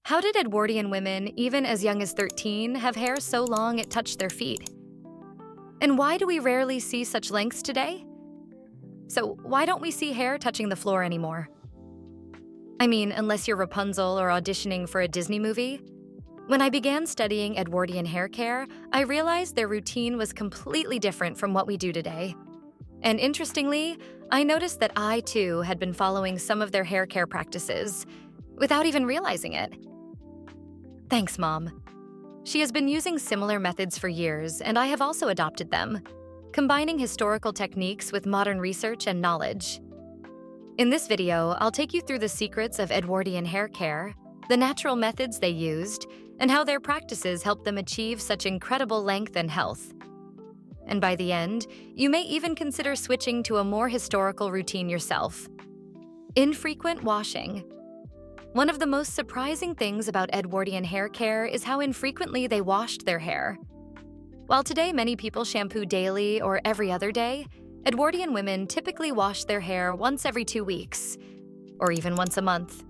How did Edwardian women, even as young as 13, have hair so long it touched their feet? And why do we rarely see such lengths today? So, why don't we see hair touching the floor anymore? I mean, unless you're Rapunzel or auditioning for a Disney movie. When I began studying Edwardian hair care, I realized their routine was completely different from what we do today. And interestingly, I noticed that I, too, had been following some of their hair care practices without even realizing it. Thanks, Mom. She has been using similar methods for years, and I have also adopted them, combining historical techniques with modern research and knowledge. In this video, I'll take you through the secrets of Edwardian hair care, the natural methods they used, and how their practices helped them achieve such incredible length and health. And by the end, you may even consider switching to a more historical routine yourself. Infrequent washing. One of the most surprising things about Edwardian hair care is how infrequently they washed their hair. While today many people shampoo daily or every other day, Edwardian women typically wash their hair once every 2 weeks, or even once a month.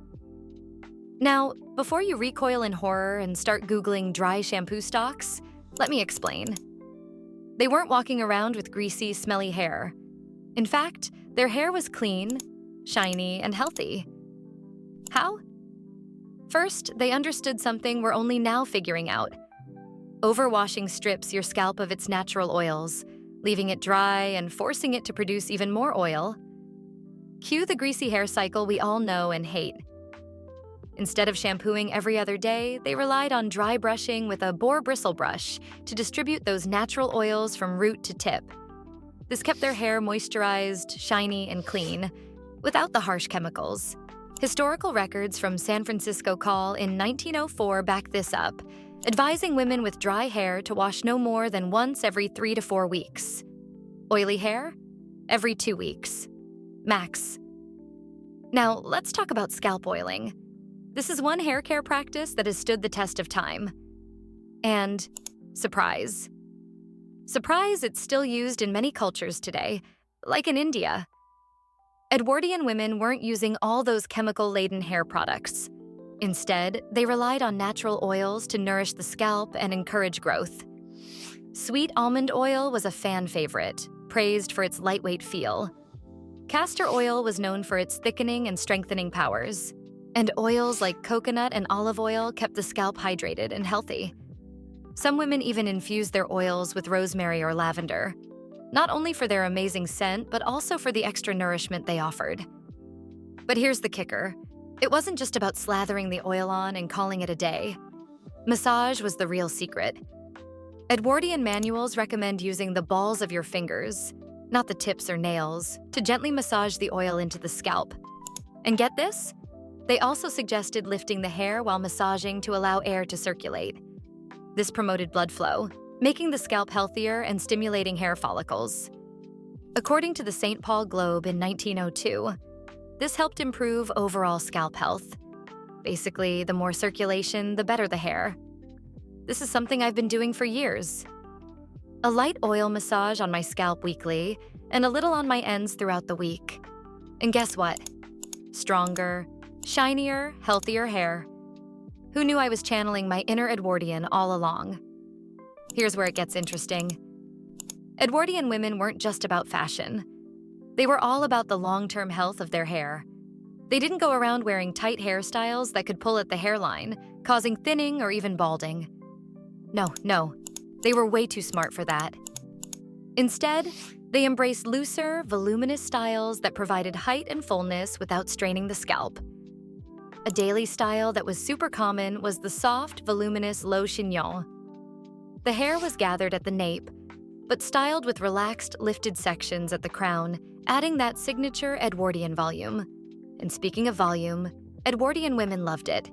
Now, before you recoil in horror and start Googling dry shampoo stocks, let me explain. They weren't walking around with greasy, smelly hair. In fact, their hair was clean, shiny, and healthy. How? First, they understood something we're only now figuring out. Overwashing strips your scalp of its natural oils, leaving it dry and forcing it to produce even more oil. Cue the greasy hair cycle we all know and hate. Instead of shampooing every other day, they relied on dry brushing with a boar bristle brush to distribute those natural oils from root to tip. This kept their hair moisturized, shiny, and clean, without the harsh chemicals. Historical records from San Francisco Call in 1904 back this up, advising women with dry hair to wash no more than once every 3 to 4 weeks. Oily hair? Every 2 weeks. Max. Now, let's talk about scalp oiling. This is one hair care practice that has stood the test of time. And surprise. Surprise, it's still used in many cultures today, like in India. Edwardian women weren't using all those chemical-laden hair products. Instead, they relied on natural oils to nourish the scalp and encourage growth. Sweet almond oil was a fan favorite, praised for its lightweight feel. Castor oil was known for its thickening and strengthening powers. And oils like coconut and olive oil kept the scalp hydrated and healthy. Some women even infused their oils with rosemary or lavender, not only for their amazing scent, but also for the extra nourishment they offered. But here's the kicker. It wasn't just about slathering the oil on and calling it a day. Massage was the real secret. Edwardian manuals recommend using the balls of your fingers, not the tips or nails, to gently massage the oil into the scalp. And get this? They also suggested lifting the hair while massaging to allow air to circulate. This promoted blood flow, making the scalp healthier and stimulating hair follicles. According to the St. Paul Globe in 1902, this helped improve overall scalp health. Basically, the more circulation, the better the hair. This is something I've been doing for years. A light oil massage on my scalp weekly, and a little on my ends throughout the week. And guess what? Stronger, shinier, healthier hair. Who knew I was channeling my inner Edwardian all along? Here's where it gets interesting. Edwardian women weren't just about fashion. They were all about the long-term health of their hair. They didn't go around wearing tight hairstyles that could pull at the hairline, causing thinning or even balding. No, they were way too smart for that. Instead, they embraced looser, voluminous styles that provided height and fullness without straining the scalp. A daily style that was super common was the soft, voluminous low chignon. The hair was gathered at the nape, but styled with relaxed, lifted sections at the crown, adding that signature Edwardian volume. And speaking of volume, Edwardian women loved it.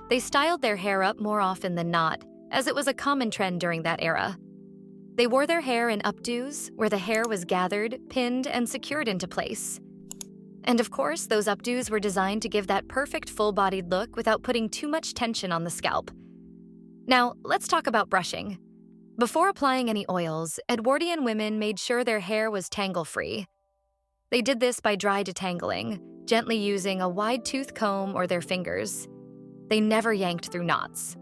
They styled their hair up more often than not, as it was a common trend during that era. They wore their hair in updos, where the hair was gathered, pinned, and secured into place. And of course, those updos were designed to give that perfect full-bodied look without putting too much tension on the scalp. Now, let's talk about brushing. Before applying any oils, Edwardian women made sure their hair was tangle-free. They did this by dry detangling, gently using a wide-tooth comb or their fingers. They never yanked through knots.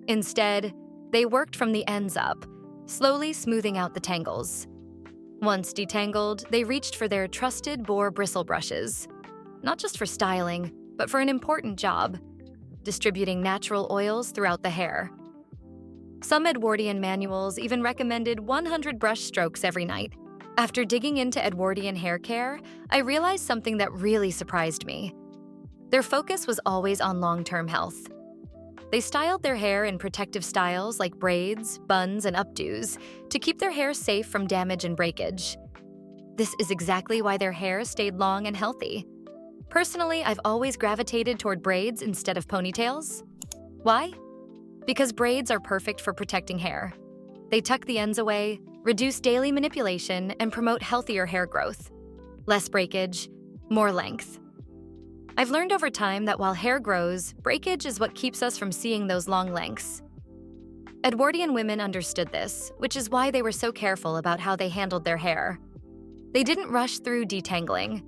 Instead, they worked from the ends up, slowly smoothing out the tangles. Once detangled, they reached for their trusted boar bristle brushes, not just for styling, but for an important job: distributing natural oils throughout the hair. Some Edwardian manuals even recommended 100 brush strokes every night. After digging into Edwardian hair care, I realized something that really surprised me. Their focus was always on long-term health. They styled their hair in protective styles like braids, buns, and updos to keep their hair safe from damage and breakage. This is exactly why their hair stayed long and healthy. Personally, I've always gravitated toward braids instead of ponytails. Why? Because braids are perfect for protecting hair. They tuck the ends away, reduce daily manipulation, and promote healthier hair growth. Less breakage, more length. I've learned over time that while hair grows, breakage is what keeps us from seeing those long lengths. Edwardian women understood this, which is why they were so careful about how they handled their hair. They didn't rush through detangling.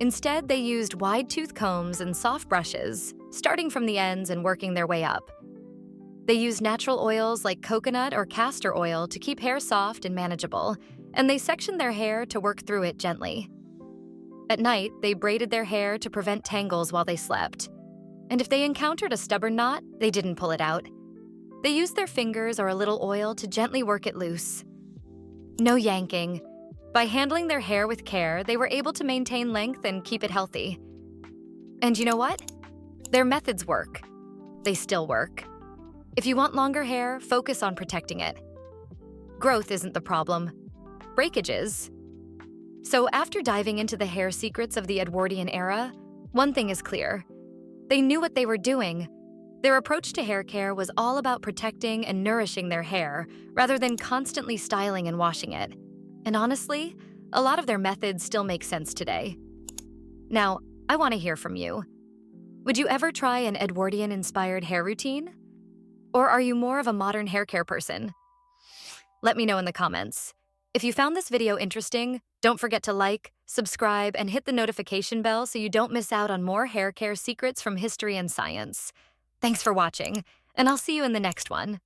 Instead, they used wide-tooth combs and soft brushes, starting from the ends and working their way up. They used natural oils like coconut or castor oil to keep hair soft and manageable, and they sectioned their hair to work through it gently. At night, they braided their hair to prevent tangles while they slept. And if they encountered a stubborn knot, they didn't pull it out. They used their fingers or a little oil to gently work it loose. No yanking. By handling their hair with care, they were able to maintain length and keep it healthy. And you know what? Their methods work. They still work. If you want longer hair, focus on protecting it. Growth isn't the problem. Breakage is. So after diving into the hair secrets of the Edwardian era, one thing is clear. They knew what they were doing. Their approach to hair care was all about protecting and nourishing their hair, rather than constantly styling and washing it. And honestly, a lot of their methods still make sense today. Now, I want to hear from you. Would you ever try an Edwardian-inspired hair routine? Or are you more of a modern hair care person? Let me know in the comments. If you found this video interesting, don't forget to like, subscribe, and hit the notification bell so you don't miss out on more hair care secrets from history and science. Thanks for watching, and I'll see you in the next one.